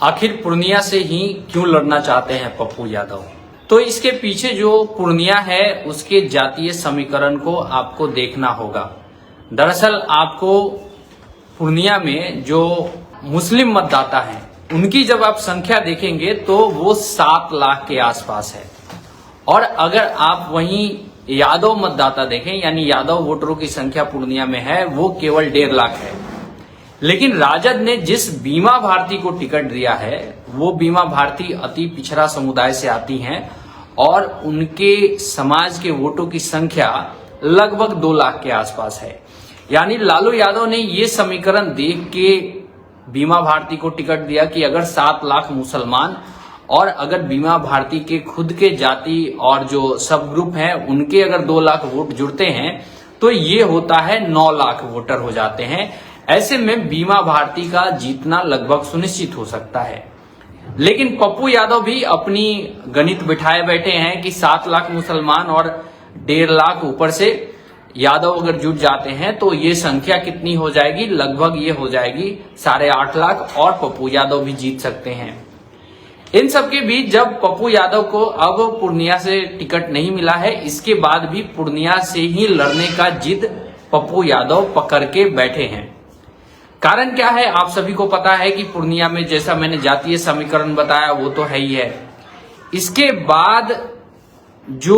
आखिर पूर्णिया से ही क्यों लड़ना चाहते हैं पप्पू यादव? तो इसके पीछे जो पूर्णिया है उसके जातीय समीकरण को आपको देखना होगा। दरअसल आपको पूर्णिया में जो मुस्लिम मतदाता हैं उनकी जब आप संख्या देखेंगे तो वो 7 लाख के आसपास है, और अगर आप वहीं यादव मतदाता देखें यानी यादव वोटरों की संख्या पूर्णिया में है वो केवल 1.5 लाख है। लेकिन राजद ने जिस बीमा भारती को टिकट दिया है वो बीमा भारती अति पिछड़ा समुदाय से आती हैं और उनके समाज के वोटों की संख्या लगभग 2 लाख के आसपास है। यानी लालू यादव ने ये समीकरण देख के बीमा भारती को टिकट दिया कि अगर 7 लाख मुसलमान और अगर बीमा भारती के खुद के जाति और जो सब ग्रुप हैं उनके अगर 2 लाख वोट जुड़ते हैं तो ये होता है 9 लाख वोटर हो जाते हैं। ऐसे में बीमा भारती का जीतना लगभग सुनिश्चित हो सकता है। लेकिन पप्पू यादव भी अपनी गणित बिठाए बैठे हैं कि 7 लाख मुसलमान और 1.5 लाख ऊपर से यादव अगर जुट जाते हैं तो ये संख्या कितनी हो जाएगी, लगभग ये हो जाएगी 8.5 लाख, और पप्पू यादव भी जीत सकते हैं। इन सबके बीच जब पप्पू यादव को अब पूर्णिया से टिकट नहीं मिला है, इसके बाद भी पूर्णिया से ही लड़ने का जिद पप्पू यादव पकड़ के बैठे हैं। कारण क्या है आप सभी को पता है कि पूर्णिया में जैसा मैंने जातीय समीकरण बताया वो तो है ही है। इसके बाद जो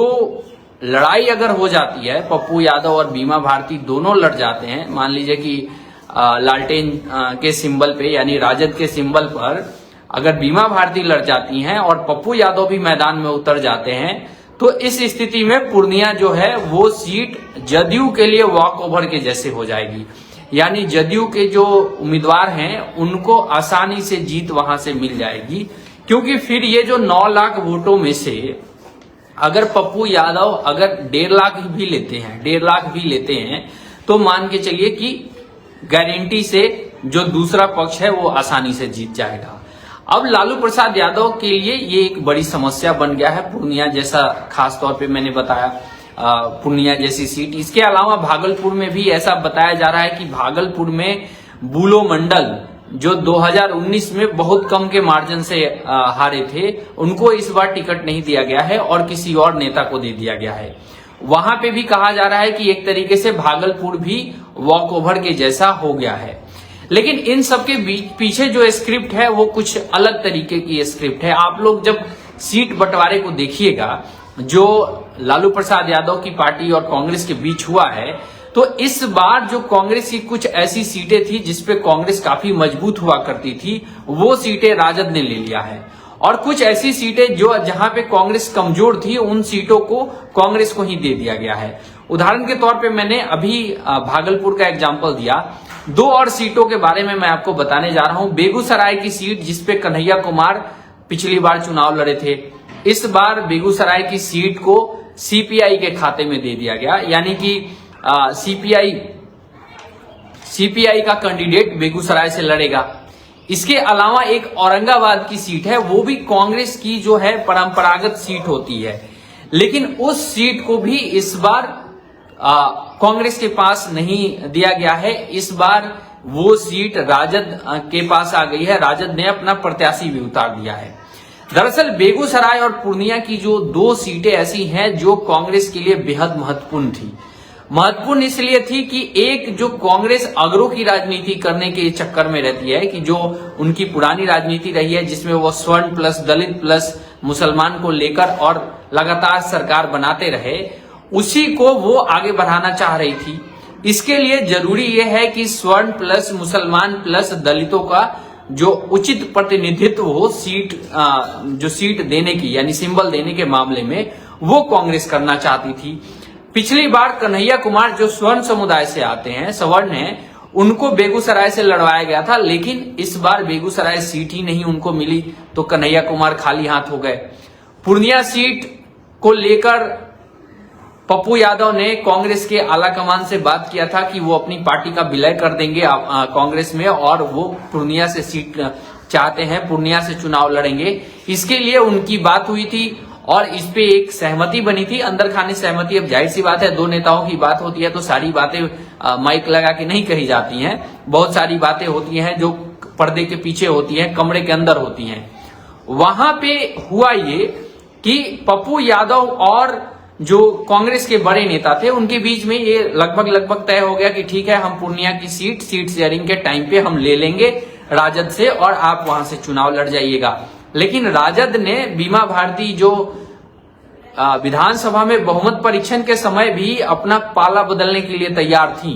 लड़ाई अगर हो जाती है, पप्पू यादव और बीमा भारती दोनों लड़ जाते हैं, मान लीजिए कि लालटेन के सिंबल पे यानी राजद के सिंबल पर अगर बीमा भारती लड़ जाती हैं और पप्पू यादव भी मैदान में उतर जाते हैं, तो इस स्थिति में पूर्णिया जो है वो सीट जदयू के लिए वॉक ओवर के जैसे हो जाएगी। यानी जदयू के जो उम्मीदवार हैं उनको आसानी से जीत वहां से मिल जाएगी, क्योंकि फिर ये जो 9 लाख वोटों में से अगर पप्पू यादव अगर 1.5 लाख भी लेते हैं 1.5 लाख भी लेते हैं तो मान के चलिए कि गारंटी से जो दूसरा पक्ष है वो आसानी से जीत जाएगा। अब लालू प्रसाद यादव के लिए ये एक बड़ी समस्या बन गया है पूर्णिया जैसा, खास तौर पे मैंने बताया पूर्णिया जैसी सीट। इसके अलावा भागलपुर में भी ऐसा बताया जा रहा है कि भागलपुर में बुलो मंडल जो 2019 में बहुत कम के मार्जिन से हारे थे, उनको इस बार टिकट नहीं दिया गया है और किसी और नेता को दे दिया गया है। वहां पे भी कहा जा रहा है कि एक तरीके से भागलपुर भी वॉक ओवर के जैसा हो गया है। लेकिन इन सबके पीछे जो स्क्रिप्ट है वो कुछ अलग तरीके की स्क्रिप्ट है। आप लोग जब सीट बंटवारे को देखिएगा जो लालू प्रसाद यादव की पार्टी और कांग्रेस के बीच हुआ है, तो इस बार जो कांग्रेस की कुछ ऐसी सीटें थी जिसपे कांग्रेस काफी मजबूत हुआ करती थी वो सीटें राजद ने ले लिया है, और कुछ ऐसी सीटें जो जहां पे कांग्रेस कमजोर थी उन सीटों को कांग्रेस को ही दे दिया गया है। उदाहरण के तौर पे मैंने अभी भागलपुर का एग्जाम्पल दिया। 2 और सीटों के बारे में मैं आपको बताने जा रहा हूं। बेगूसराय की सीट जिसपे कन्हैया कुमार पिछली बार चुनाव लड़े थे, इस बार बेगूसराय की सीट को सीपीआई के खाते में दे दिया गया, यानी कि सीपीआई का कैंडिडेट बेगूसराय से लड़ेगा। इसके अलावा एक औरंगाबाद की सीट है, वो भी कांग्रेस की जो है परंपरागत सीट होती है, लेकिन उस सीट को भी इस बार कांग्रेस के पास नहीं दिया गया है। इस बार वो सीट राजद के पास आ गई है, राजद ने अपना प्रत्याशी भी उतार दिया है। दरअसल बेगूसराय और पूर्णिया की जो 2 सीटें ऐसी हैं जो कांग्रेस के लिए बेहद महत्वपूर्ण थी। महत्वपूर्ण इसलिए थी कि एक जो कांग्रेस अगरों की राजनीति करने के चक्कर में रहती है, कि जो उनकी पुरानी राजनीति रही है जिसमें वो स्वर्ण प्लस दलित प्लस मुसलमान को लेकर और लगातार सरकार बनाते रहे, उसी को वो आगे बढ़ाना चाह रही थी। इसके लिए जरूरी यह है कि स्वर्ण प्लस मुसलमान प्लस दलितों का जो उचित प्रतिनिधित्व हो जो सीट देने की यानी सिंबल देने के मामले में, वो कांग्रेस करना चाहती थी। पिछली बार कन्हैया कुमार जो स्वर्ण समुदाय से आते हैं, सवर्ण हैं, उनको बेगूसराय से लड़वाया गया था, लेकिन इस बार बेगूसराय सीट ही नहीं उनको मिली तो कन्हैया कुमार खाली हाथ हो गए। पूर्णिया सीट को लेकर पप्पू यादव ने कांग्रेस के आला कमान से बात किया था कि वो अपनी पार्टी का विलय कर देंगे कांग्रेस में, और वो पूर्णिया से सीट चाहते हैं, पूर्णिया से चुनाव लड़ेंगे। इसके लिए उनकी बात हुई थी और इस पे एक सहमति बनी थी, अंदर खाने सहमति। अब जाहिर सी बात है 2 नेताओं की बात होती है तो सारी बातें माइक लगा के नहीं कही जाती हैं, बहुत सारी बातें होती हैं जो पर्दे के पीछे होती है, कमरे के अंदर होती हैं। वहां पे हुआ ये कि पप्पू यादव और जो कांग्रेस के बड़े नेता थे उनके बीच में ये लगभग तय हो गया कि ठीक है, हम पूर्णिया की सीट शेयरिंग के टाइम पे हम ले लेंगे राजद से और आप वहां से चुनाव लड़ जाइएगा। लेकिन राजद ने बीमा भारती जो विधानसभा में बहुमत परीक्षण के समय भी अपना पाला बदलने के लिए तैयार थी,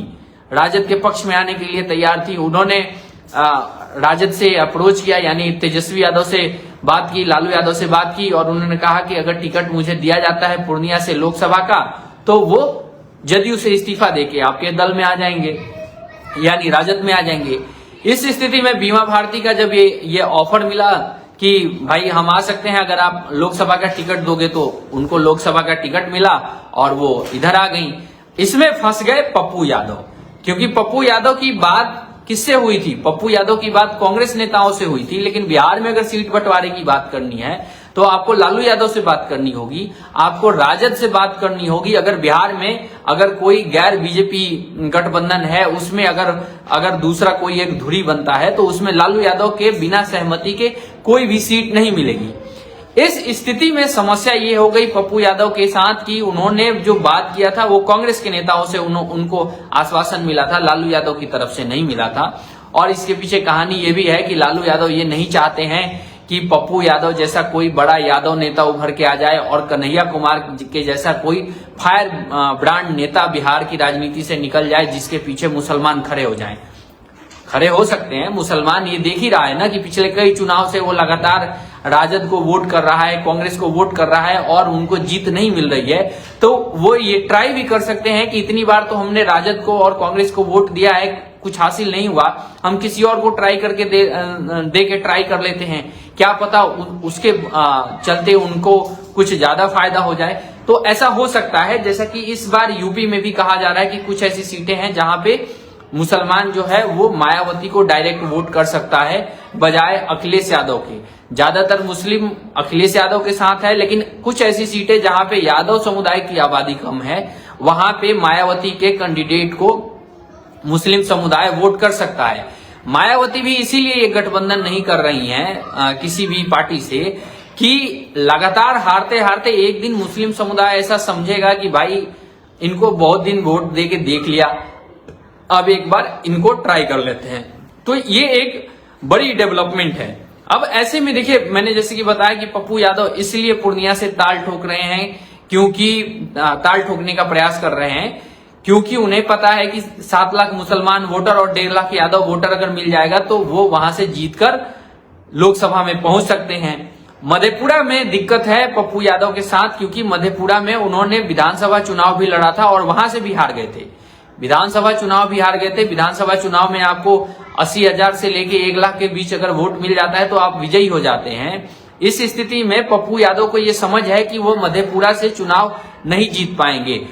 राजद के पक्ष में आने के लिए तैयार थी। उन्होंने राजद से अप्रोच किया, यानी तेजस्वी यादव से बात की, लालू यादव से बात की और उन्होंने कहा कि अगर टिकट मुझे दिया जाता है पूर्णिया से लोकसभा का तो वो जदयू से इस्तीफा देके आपके दल में आ जाएंगे, यानी राजद में आ जाएंगे। इस स्थिति में बीमा भारती का जब ये ऑफर मिला कि भाई हम आ सकते हैं अगर आप लोकसभा का टिकट दोगे, तो उनको लोकसभा का टिकट मिला और वो इधर आ गई। इसमें फंस गए पप्पू यादव, क्योंकि पप्पू यादव की बात किससे हुई थी? पप्पू यादव की बात कांग्रेस नेताओं से हुई थी, लेकिन बिहार में अगर सीट बंटवारे की बात करनी है तो आपको लालू यादव से बात करनी होगी, आपको राजद से बात करनी होगी। अगर बिहार में अगर कोई गैर बीजेपी गठबंधन है उसमें अगर दूसरा कोई एक धुरी बनता है तो उसमें लालू यादव के बिना सहमति के कोई भी सीट नहीं मिलेगी। इस स्थिति में समस्या ये हो गई पप्पू यादव के साथ कि उन्होंने जो बात किया था वो कांग्रेस के नेताओं से उनको आश्वासन मिला था, लालू यादव की तरफ से नहीं मिला था। और इसके पीछे कहानी ये भी है कि लालू यादव ये नहीं चाहते हैं कि पप्पू यादव जैसा कोई बड़ा यादव नेता उभर के आ जाए और कन्हैया कुमार के जैसा कोई फायर ब्रांड नेता बिहार की राजनीति से निकल जाए जिसके पीछे मुसलमान खड़े हो जाएं। खड़े हो सकते हैं, मुसलमान ये देख ही रहा है ना कि पिछले कई चुनाव से वो लगातार राजद को वोट कर रहा है, कांग्रेस को वोट कर रहा है और उनको जीत नहीं मिल रही है। तो वो ये ट्राई भी कर सकते हैं कि इतनी बार तो हमने राजद को और कांग्रेस को वोट दिया है, कुछ हासिल नहीं हुआ, हम किसी और को ट्राई करके दे के ट्राई कर लेते हैं, क्या पता उसके चलते उनको कुछ ज्यादा फायदा हो जाए। तो ऐसा हो सकता है, जैसा कि इस बार यूपी में भी कहा जा रहा है कि कुछ ऐसी सीटें हैं जहां पे मुसलमान जो है वो मायावती को डायरेक्ट वोट कर सकता है बजाय अखिलेश यादव के। ज्यादातर मुस्लिम अखिलेश यादव के साथ है, लेकिन कुछ ऐसी सीटें जहां पे यादव समुदाय की आबादी कम है वहां पे मायावती के कैंडिडेट को मुस्लिम समुदाय वोट कर सकता है। मायावती भी इसीलिए ये गठबंधन नहीं कर रही हैं किसी भी पार्टी से कि लगातार हारते हारते एक दिन मुस्लिम समुदाय ऐसा समझेगा कि भाई इनको बहुत दिन वोट दे के देख लिया, अब एक बार इनको ट्राई कर लेते हैं। तो ये एक बड़ी डेवलपमेंट है। अब ऐसे में देखिए, मैंने जैसे कि बताया कि पप्पू यादव इसलिए पूर्णिया से ताल ठोक रहे हैं, क्योंकि ताल ठोकने का प्रयास कर रहे हैं क्योंकि उन्हें पता है कि 7 लाख मुसलमान वोटर और 1.5 लाख यादव वोटर अगर मिल जाएगा तो वो वहां से जीतकर लोकसभा में पहुंच सकते हैं। मधेपुरा में दिक्कत है पप्पू यादव के साथ, क्योंकि मधेपुरा में उन्होंने विधानसभा चुनाव भी लड़ा था और वहां से भी हार गए थे। विधानसभा चुनाव में आपको 80,000 से लेके 1 लाख के बीच अगर वोट मिल जाता है तो आप विजयी हो जाते हैं। इस स्थिति में पप्पू यादव को यह समझ है कि वो मधेपुरा से चुनाव नहीं जीत पाएंगे।